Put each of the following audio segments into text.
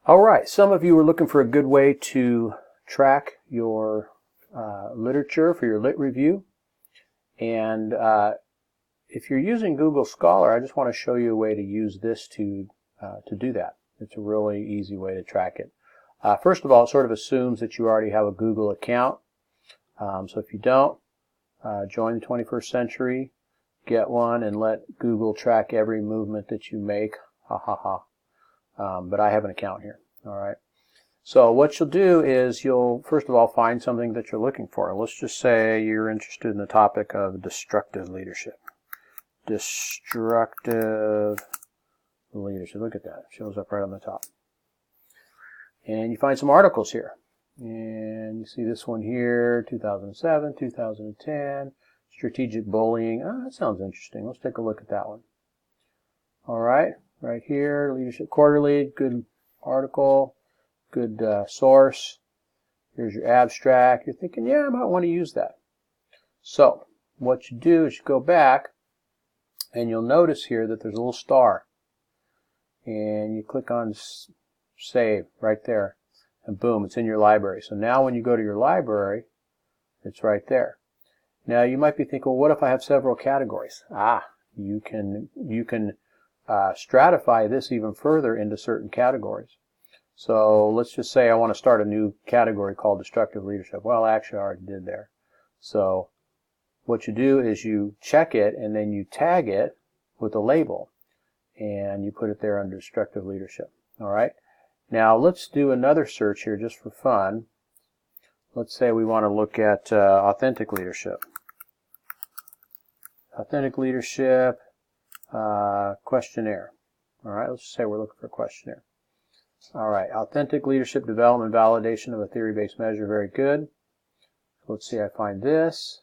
All right, some of you were looking for a good way to track your literature for your lit review. And if you're using Google Scholar, I just want to show you a way to use this to do that. It's a really easy way to track it. First of all, it sort of assumes that you already have a Google account. So if you don't, join the 21st century, get one, and let Google track every movement that you make. Ha ha ha. But I have an account here. All right. So what you'll do is you'll first of all find something that you're looking for. Let's just say you're interested in the topic of destructive leadership. Destructive leadership. Look at that. It shows up right on the top. And you find some articles here. And you see this one here, 2007, 2010, strategic bullying. That sounds interesting. Let's take a look at that one. All right. Right here, Leadership Quarterly, good article, good source. Here's your abstract. You're thinking, yeah, I might want to use that. So what you do is you go back, and you'll notice here that there's a little star. And you click on Save right there, and boom, it's in your library. So now when you go to your library, it's right there. Now you might be thinking, well, what if I have several categories? You can stratify this even further into certain categories. So let's just say I want to start a new category called destructive leadership. Well, actually I already did there. So what you do is you check it and then you tag it with a label and you put it there under destructive leadership. All right. Now let's do another search here just for fun. Let's say we want to look at authentic leadership. Authentic leadership. Questionnaire. All right, let's just say we're looking for a questionnaire. All right, authentic leadership development validation of a theory-based measure. Very good. Let's see, I find this,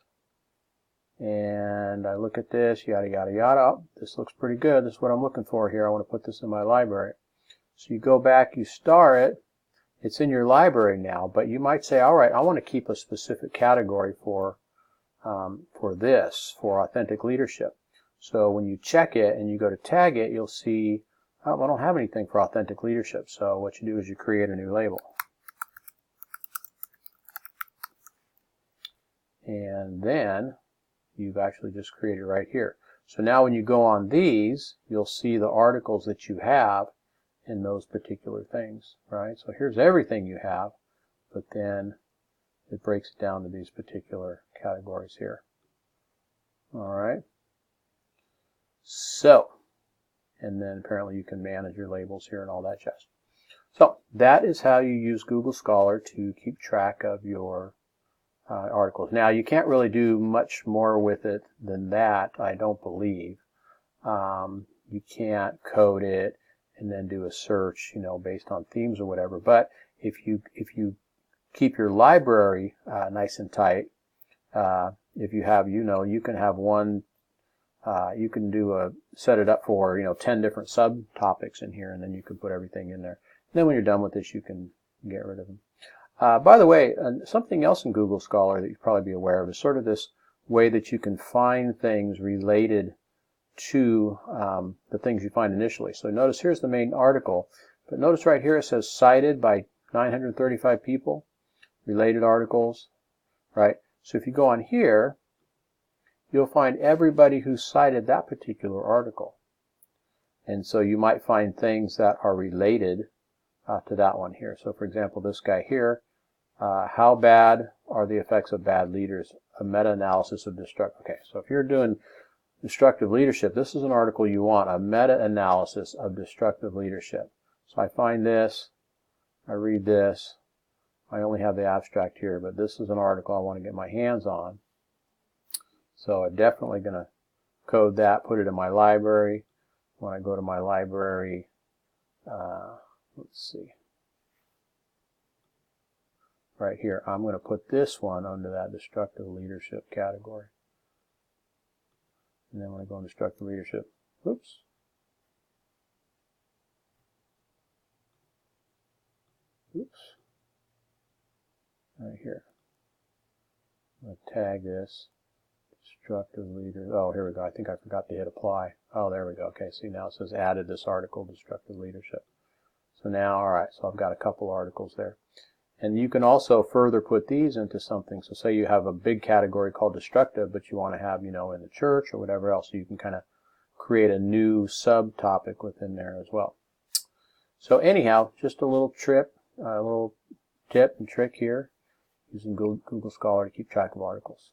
and I look at this, yada, yada, yada. Oh, this looks pretty good. This is what I'm looking for here. I want to put this in my library. So you go back, you star it. It's in your library now, but you might say, all right, I want to keep a specific category for authentic leadership. So when you check it and you go to tag it, you'll see, oh, I don't have anything for authentic leadership. So what you do is you create a new label. And then you've actually just created right here. So now when you go on these, you'll see the articles that you have in those particular things, right? So here's everything you have, but then it breaks it down to these particular categories here. All right. So, and then apparently you can manage your labels here and all that jazz. So that is how you use Google Scholar to keep track of your articles. Now you can't really do much more with it than that, I don't believe. You can't code it and then do a search, based on themes or whatever. But if you keep your library nice and tight, if you have, you can have one. You can set it up for 10 different subtopics in here, and then you can put everything in there. And then when you're done with this, you can get rid of them. By the way, something else in Google Scholar that you'd probably be aware of is sort of this way that you can find things related to the things you find initially. So notice here's the main article, but notice right here it says cited by 935 people, related articles, right? So if you go on here, you'll find everybody who cited that particular article. And so you might find things that are related to that one here. So for example, this guy here, how bad are the effects of bad leaders? A meta-analysis of destructive. Okay, so if you're doing destructive leadership, this is an article you want, a meta-analysis of destructive leadership. So I find this, I read this. I only have the abstract here, but this is an article I want to get my hands on. So I'm definitely going to code that, put it in my library. When I go to my library, let's see, right here, I'm going to put this one under that destructive leadership category. And then when I go in destructive leadership, oops. Right here. I'm going to tag this. Destructive leaders. Oh, here we go. I think I forgot to hit apply. Oh, there we go. Okay, see now it says added this article, destructive leadership. So now, all right, so I've got a couple articles there. And you can also further put these into something. So say you have a big category called destructive, but you want to have, in the church or whatever else, so you can kind of create a new subtopic within there as well. So anyhow, just a little tip and trick here, using Google Scholar to keep track of articles.